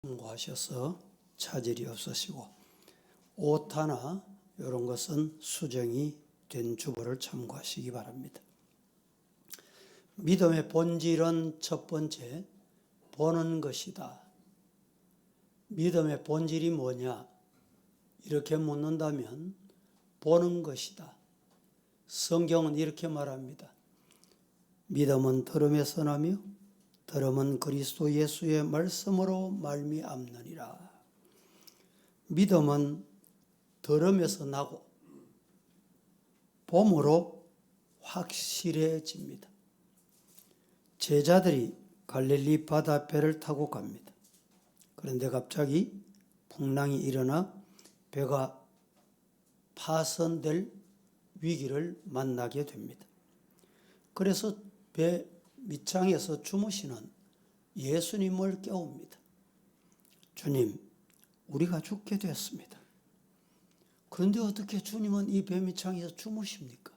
참고하셔서 차질이 없으시고 옷 하나 이런 것은 수정이 된 주보를 참고하시기 바랍니다. 믿음의 본질은 첫 번째 보는 것이다. 믿음의 본질이 뭐냐? 이렇게 묻는다면 보는 것이다. 성경은 이렇게 말합니다. 믿음은 들음에서 나며 들음은 그리스도 예수의 말씀으로 말미암느니라. 믿음은 들음에서 나고 봄으로 확실해집니다. 제자들이 갈릴리 바다 배를 타고 갑니다. 그런데 갑자기 풍랑이 일어나 배가 파손될 위기를 만나게 됩니다. 그래서 배 밑창에서 주무시는 예수님을 깨웁니다. 주님, 우리가 죽게 됐습니다. 그런데 어떻게 주님은 이 배 밑창에서 주무십니까?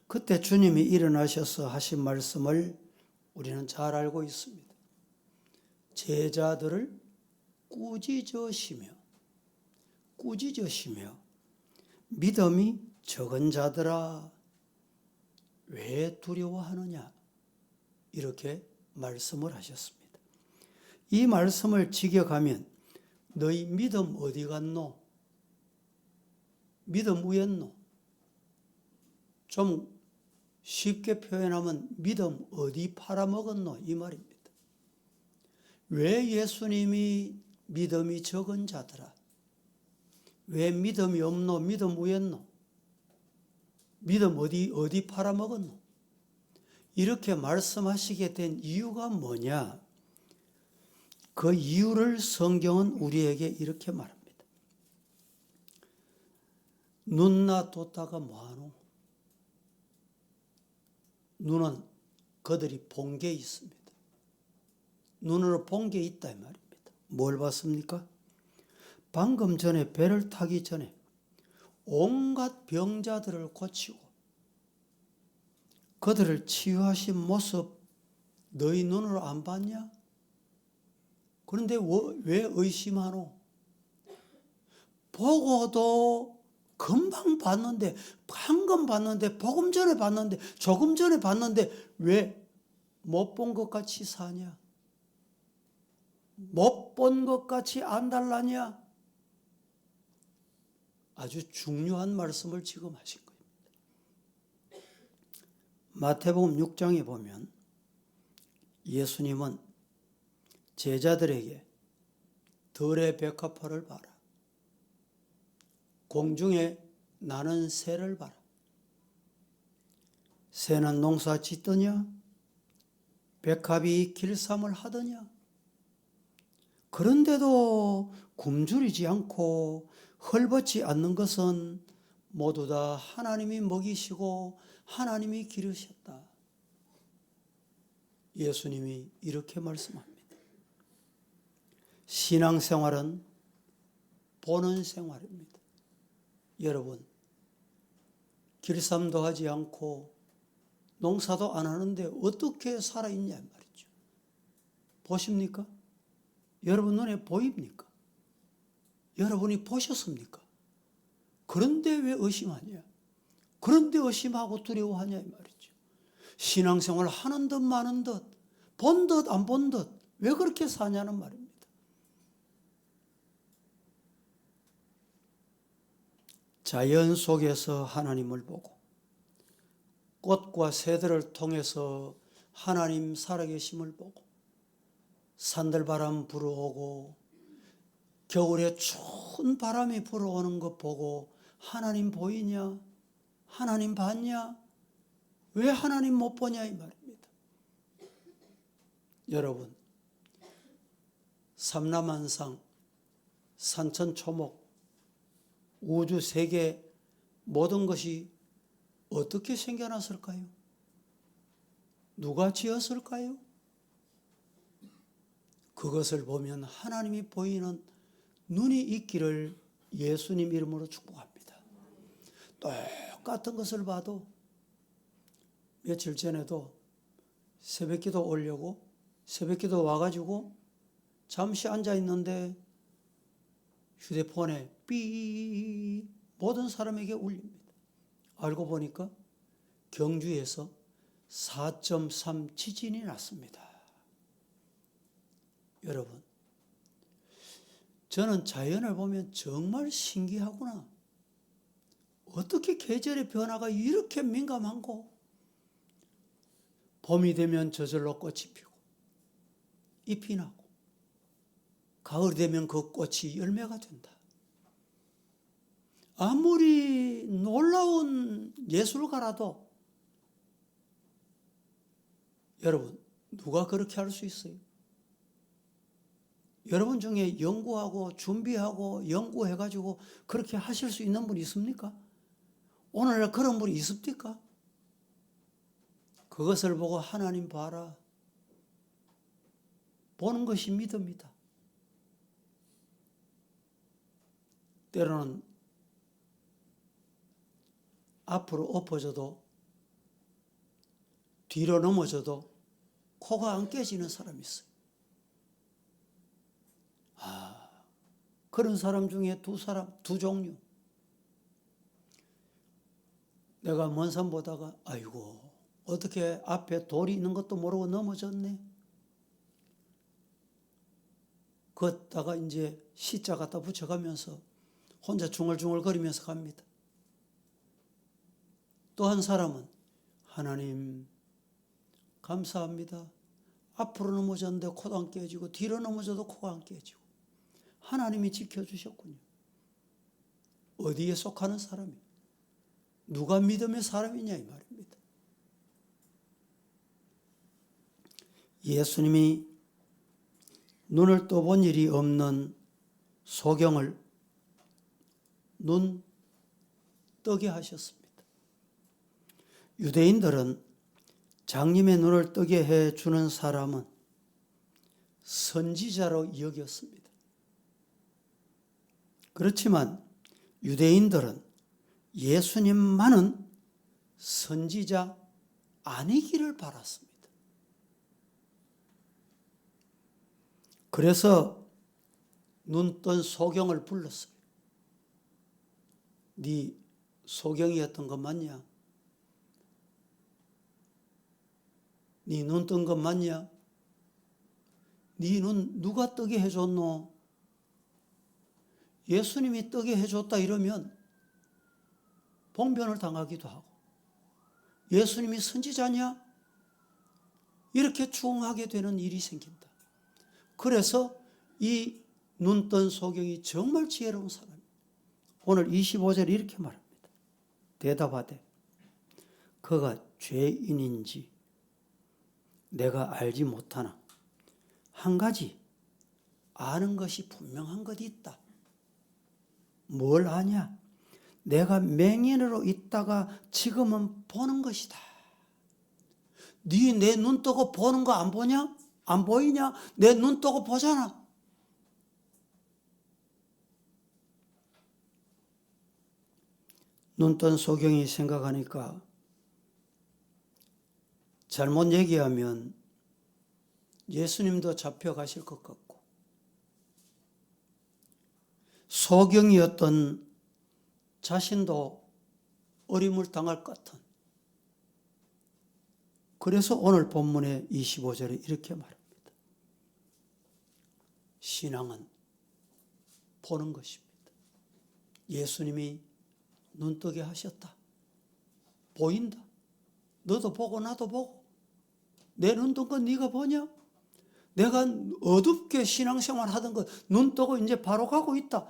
그때 주님이 일어나셔서 하신 말씀을 우리는 잘 알고 있습니다. 제자들을 꾸짖으시며 믿음이 적은 자들아 왜 두려워하느냐 이렇게 말씀을 하셨습니다. 이 말씀을 직역하면 너희 믿음 어디 갔노? 믿음 우였노? 좀 쉽게 표현하면 믿음 어디 팔아먹었노? 이 말입니다. 왜 예수님이 믿음이 적은 자들아? 왜 믿음이 없노? 믿음 우였노? 믿음 어디 팔아먹었노? 이렇게 말씀하시게 된 이유가 뭐냐? 그 이유를 성경은 우리에게 이렇게 말합니다. 눈나 뒀다가 뭐하노? 눈은 그들이 본 게 있습니다. 눈으로 본 게 있다 이 말입니다. 뭘 봤습니까? 방금 전에 배를 타기 전에 온갖 병자들을 고치고 그들을 치유하신 모습 너희 눈으로 안 봤냐? 그런데 왜 의심하노? 보고도 금방 봤는데, 방금 봤는데, 조금 전에 봤는데, 조금 전에 봤는데 왜 못 본 것 같이 사냐? 못 본 것 같이 안달나냐? 아주 중요한 말씀을 지금 하신 겁니다. 마태복음 6장에 보면 예수님은 제자들에게 들의 백합화를 봐라. 공중에 나는 새를 봐라. 새는 농사 짓더냐? 백합이 길쌈을 하더냐? 그런데도 굶주리지 않고 헐벗지 않는 것은 모두 다 하나님이 먹이시고 하나님이 기르셨다. 예수님이 이렇게 말씀합니다. 신앙생활은 보는 생활입니다. 여러분, 길쌈도 하지 않고 농사도 안 하는데 어떻게 살아있냐 말이죠. 보십니까? 여러분 눈에 보입니까? 여러분이 보셨습니까? 그런데 왜 의심하냐? 그런데 의심하고 두려워하냐 이 말이죠. 신앙생활 하는 듯 마는 듯, 본 듯 안 본 듯 왜 그렇게 사냐는 말입니다. 자연 속에서 하나님을 보고 꽃과 새들을 통해서 하나님 살아계심을 보고 산들바람 불어오고 겨울에 추운 바람이 불어오는 것 보고 하나님 보이냐? 하나님 봤냐? 왜 하나님 못 보냐 이 말입니다. 여러분, 삼라만상, 산천초목, 우주 세계 모든 것이 어떻게 생겨났을까요? 누가 지었을까요? 그것을 보면 하나님이 보이는 눈이 있기를 예수님 이름으로 축복합니다. 똑같은 것을 봐도 며칠 전에도 새벽기도 오려고 새벽기도 와가지고 잠시 앉아 있는데 휴대폰에 삐 모든 사람에게 울립니다. 알고 보니까 경주에서 4.3 지진이 났습니다. 여러분, 저는 자연을 보면 정말 신기하구나. 어떻게 계절의 변화가 이렇게 민감한고? 봄이 되면 저절로 꽃이 피고 잎이 나고, 가을이 되면 그 꽃이 열매가 된다. 아무리 놀라운 예술가라도 여러분, 누가 그렇게 할 수 있어요? 여러분 중에 연구하고 준비하고 연구해가지고 그렇게 하실 수 있는 분이 있습니까? 오늘날 그런 분이 있습니까? 그것을 보고 하나님 봐라. 보는 것이 믿음이다. 때로는 앞으로 엎어져도 뒤로 넘어져도 코가 안 깨지는 사람이 있어요. 그런 사람 중에 두 종류. 내가 먼 산 보다가 아이고 어떻게 앞에 돌이 있는 것도 모르고 넘어졌네. 걷다가 이제 시자 갖다 붙여가면서 혼자 중얼중얼거리면서 갑니다. 또 한 사람은 하나님 감사합니다. 앞으로 넘어졌는데 코도 안 깨지고 뒤로 넘어져도 코가 안 깨지고 하나님이 지켜주셨군요. 어디에 속하는 사람이? 누가 믿음의 사람이냐 이 말입니다. 예수님이 눈을 떠본 일이 없는 소경을 눈 뜨게 하셨습니다. 유대인들은 장님의 눈을 뜨게 해주는 사람은 선지자로 여겼습니다. 그렇지만 유대인들은 예수님만은 선지자 아니기를 바랐습니다. 그래서 눈 뜬 소경을 불렀어요. 네 소경이었던 것 맞냐? 네 눈 뜬 것 맞냐? 네 눈 누가 뜨게 해줬노? 예수님이 뜨게 해줬다 이러면 봉변을 당하기도 하고, 예수님이 선지자냐? 이렇게 추궁하게 되는 일이 생긴다. 그래서 이 눈 뜬 소경이 정말 지혜로운 사람이에요. 오늘 25절에 이렇게 말합니다. 대답하되 그가 죄인인지 내가 알지 못하나 한 가지 아는 것이 분명한 것이 있다. 뭘 아냐? 내가 맹인으로 있다가 지금은 보는 것이다. 네 내 눈 뜨고 보는 거 안 보냐? 안 보이냐? 내 눈 뜨고 보잖아. 눈 뜬 소경이 생각하니까 잘못 얘기하면 예수님도 잡혀가실 것 같고, 소경이었던 자신도 어림을 당할 것 같은, 그래서 오늘 본문의 25절에 이렇게 말합니다. 신앙은 보는 것입니다. 예수님이 눈 뜨게 하셨다. 보인다. 너도 보고 나도 보고. 내 눈 뜬 건 네가 보냐? 내가 어둡게 신앙생활 하던 것 눈 뜨고 이제 바로 가고 있다.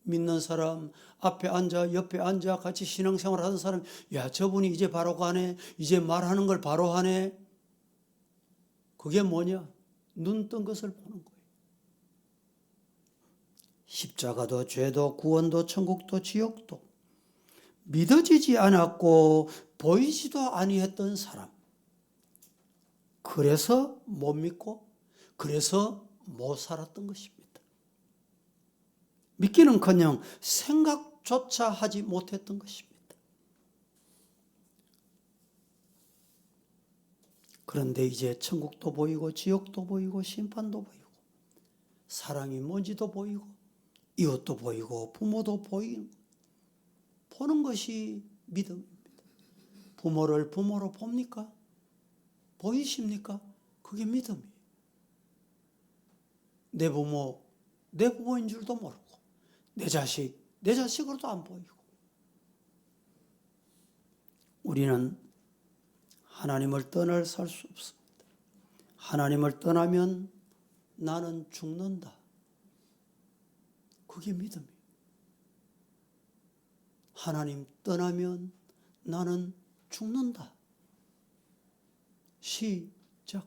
믿는 사람 앞에 앉아 옆에 앉아 같이 신앙생활 하던 사람, 야 저분이 이제 바로 가네. 이제 말하는 걸 바로 하네. 그게 뭐냐? 눈 뜬 것을 보는 거예요. 십자가도 죄도 구원도 천국도 지옥도 믿어지지 않았고 보이지도 아니했던 사람. 그래서 못 믿고 그래서 못 살았던 것입니다. 믿기는커녕 생각조차 하지 못했던 것입니다. 그런데 이제 천국도 보이고 지옥도 보이고 심판도 보이고 사랑이 뭔지도 보이고 이웃도 보이고 부모도 보이는 보는 것이 믿음입니다. 부모를 부모로 봅니까? 보이십니까? 그게 믿음이에요. 내 부모, 내 부모인 줄도 모르고 내 자식, 내 자식으로도 안 보이고 우리는 하나님을 떠날 살 수 없습니다. 하나님을 떠나면 나는 죽는다. 그게 믿음이에요. 하나님 떠나면 나는 죽는다. 시작.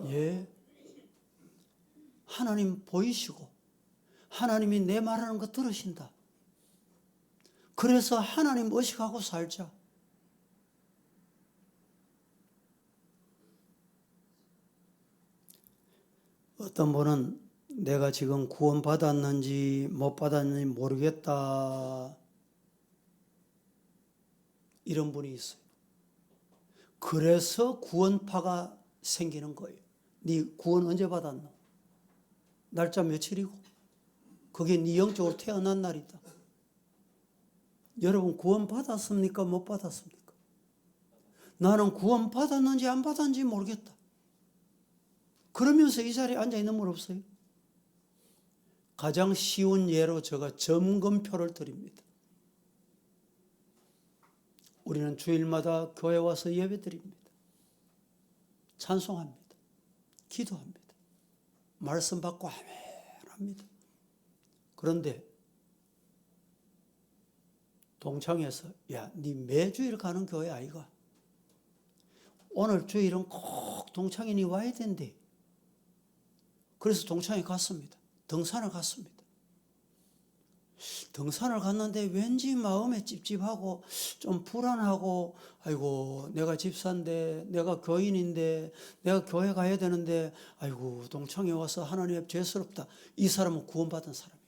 예. 하나님 보이시고 하나님이 내 말하는 거 들으신다. 그래서 하나님 의식하고 살자. 어떤 분은 내가 지금 구원 받았는지 못 받았는지 모르겠다. 이런 분이 있어요. 그래서 구원파가 생기는 거예요. 네 구원 언제 받았노? 날짜 며칠이고? 그게 네 영적으로 태어난 날이다. 여러분 구원 받았습니까? 못 받았습니까? 나는 구원 받았는지 안 받았는지 모르겠다. 그러면서 이 자리에 앉아있는 분 없어요? 가장 쉬운 예로 제가 점검표를 드립니다. 우리는 주일마다 교회 와서 예배 드립니다. 찬송합니다. 기도합니다. 말씀 받고 아멘 합니다. 그런데 동창에서 야, 네 매주일 가는 교회 아이가? 오늘 주일은 꼭 동창인이 와야 된대. 그래서 동창에 갔습니다. 등산을 갔습니다. 등산을 갔는데 왠지 마음에 찝찝하고 좀 불안하고 아이고 내가 집사인데 내가 교인인데 내가 교회 가야 되는데 아이고 동창에 와서 하나님 앞에 죄스럽다. 이 사람은 구원받은 사람이에요.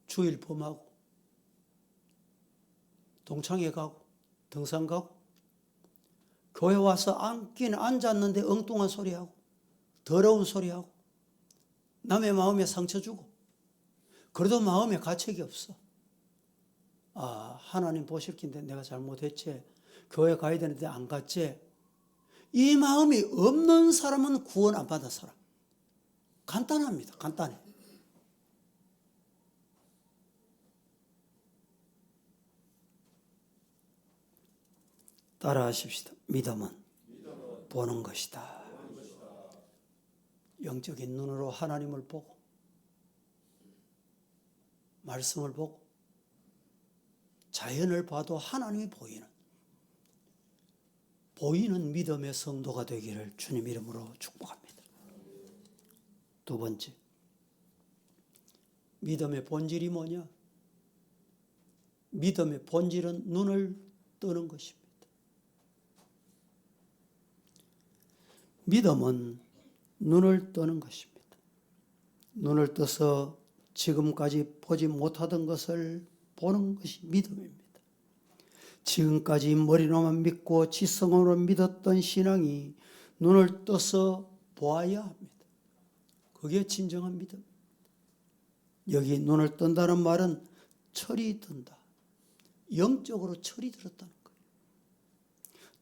주일 범하고 동창회 가고 등산 가고 교회 와서 앉기는 앉았는데 엉뚱한 소리하고 더러운 소리하고 남의 마음에 상처 주고 그래도 마음에 가책이 없어. 아, 하나님 보실 긴데 내가 잘못했지. 교회 가야 되는데 안 갔지. 이 마음이 없는 사람은 구원 안 받은 사람. 간단합니다. 간단해. 따라하십시다. 믿음은 보는 것이다. 영적인 눈으로 하나님을 보고 말씀을 보고 자연을 봐도 하나님이 보이는 믿음의 성도가 되기를 주님 이름으로 축복합니다. 두 번째, 믿음의 본질이 뭐냐? 믿음의 본질은 눈을 뜨는 것입니다. 믿음은 눈을 뜨는 것입니다. 눈을 떠서 지금까지 보지 못하던 것을 보는 것이 믿음입니다. 지금까지 머리로만 믿고 지성으로 믿었던 신앙이 눈을 떠서 보아야 합니다. 그게 진정한 믿음입니다. 여기 눈을 뜬다는 말은 철이 든다. 영적으로 철이 들었다는 거예요.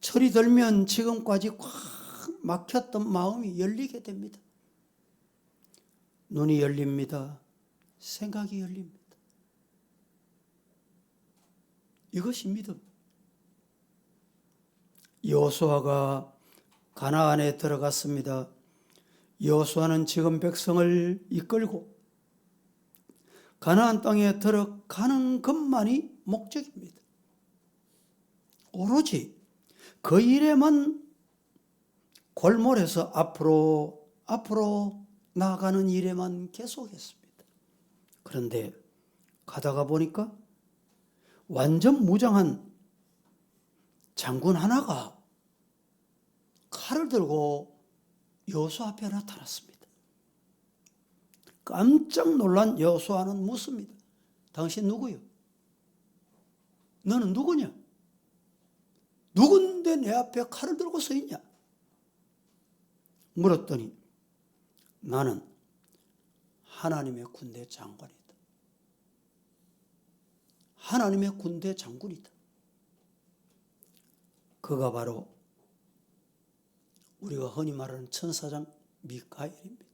철이 들면 지금까지 꽉 막혔던 마음이 열리게 됩니다. 눈이 열립니다. 생각이 열립니다. 이것이 믿음. 여호수아가 가나안에 들어갔습니다. 여호수아는 지금 백성을 이끌고 가나안 땅에 들어가는 것만이 목적입니다. 오로지 그 일에만 골몰해서 앞으로 나아가는 일에만 계속했습니다. 그런데 가다가 보니까 완전 무장한 장군 하나가 칼을 들고 여호수아 앞에 나타났습니다. 깜짝 놀란 여호수아는 묻습니다. 당신 누구요? 너는 누구냐? 누군데 내 앞에 칼을 들고 서 있냐? 물었더니 나는 하나님의 군대 장관이다. 하나님의 군대 장군이다. 그가 바로 우리가 흔히 말하는 천사장 미카엘입니다.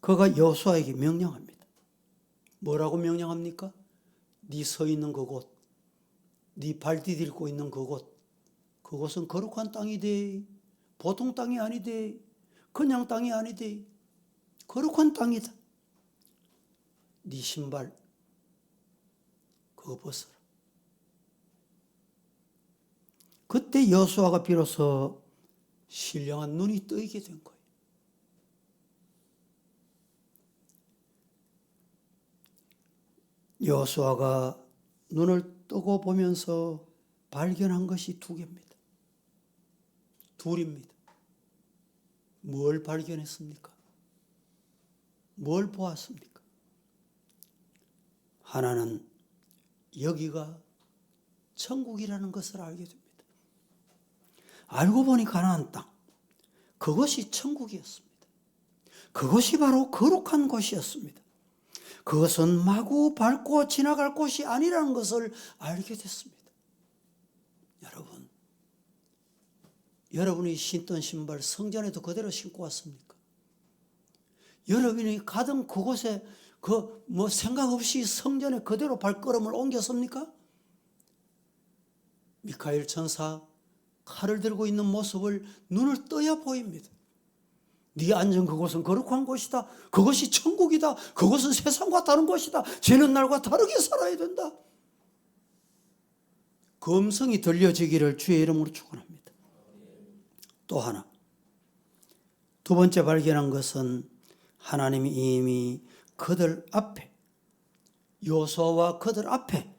그가 여호수아에게 명령합니다. 뭐라고 명령합니까? 네 서 있는 그곳, 네 발 디딜고 있는 그곳, 그곳은 거룩한 땅이 돼. 보통 땅이 아니돼. 그냥 땅이 아니돼. 거룩한 땅이다. 네 신발 그거 벗어라. 그때 여호수아가 비로소 신령한 눈이 뜨이게 된 거예요. 여호수아가 눈을 뜨고 보면서 발견한 것이 두 개입니다. 둘입니다. 뭘 발견했습니까? 뭘 보았습니까? 하나는 여기가 천국이라는 것을 알게 됩니다. 알고 보니 가나안 땅, 그것이 천국이었습니다. 그것이 바로 거룩한 곳이었습니다. 그것은 마구 밟고 지나갈 곳이 아니라는 것을 알게 됐습니다. 여러분이 신던 신발 성전에도 그대로 신고 왔습니까? 여러분이 가던 그곳에 생각 없이 성전에 그대로 발걸음을 옮겼습니까? 미카엘 천사 칼을 들고 있는 모습을 눈을 떠야 보입니다. 네 앉은 그곳은 거룩한 곳이다. 그것이 천국이다. 그것은 세상과 다른 곳이다. 지는 날과 다르게 살아야 된다. 그 음성이 들려지기를 주의 이름으로 축원합니다. 또 하나, 두 번째 발견한 것은 하나님이 이미 그들 앞에, 여호수아와 그들 앞에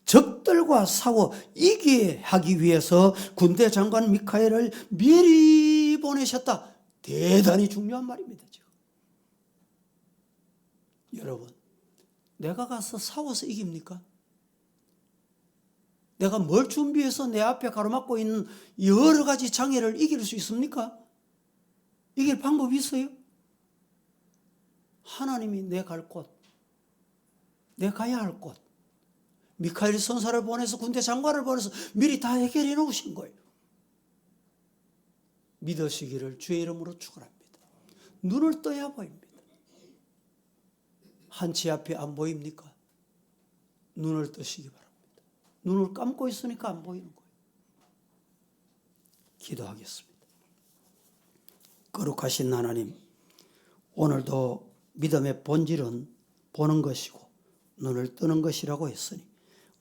적들과 싸워 이기게 하기 위해서 군대 장관 미카엘을 미리 보내셨다. 대단히 중요한 말입니다. 지금. 여러분, 내가 가서 싸워서 이깁니까? 내가 뭘 준비해서 내 앞에 가로막고 있는 여러 가지 장애를 이길 수 있습니까? 이길 방법이 있어요? 하나님이 내 갈 곳, 내 가야 할 곳, 미카엘 선사를 보내서 군대 장관을 보내서 미리 다 해결해 놓으신 거예요. 믿으시기를 주의 이름으로 축원합니다. 눈을 떠야 보입니다. 한치 앞이 안 보입니까? 눈을 뜨시기 바랍니다. 눈을 감고 있으니까 안 보이는 거예요. 기도하겠습니다. 거룩하신 하나님, 오늘도 믿음의 본질은 보는 것이고 눈을 뜨는 것이라고 했으니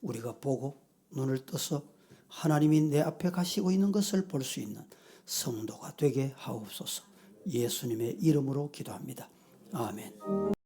우리가 보고 눈을 떠서 하나님이 내 앞에 가시고 있는 것을 볼 수 있는 성도가 되게 하옵소서. 예수님의 이름으로 기도합니다. 아멘.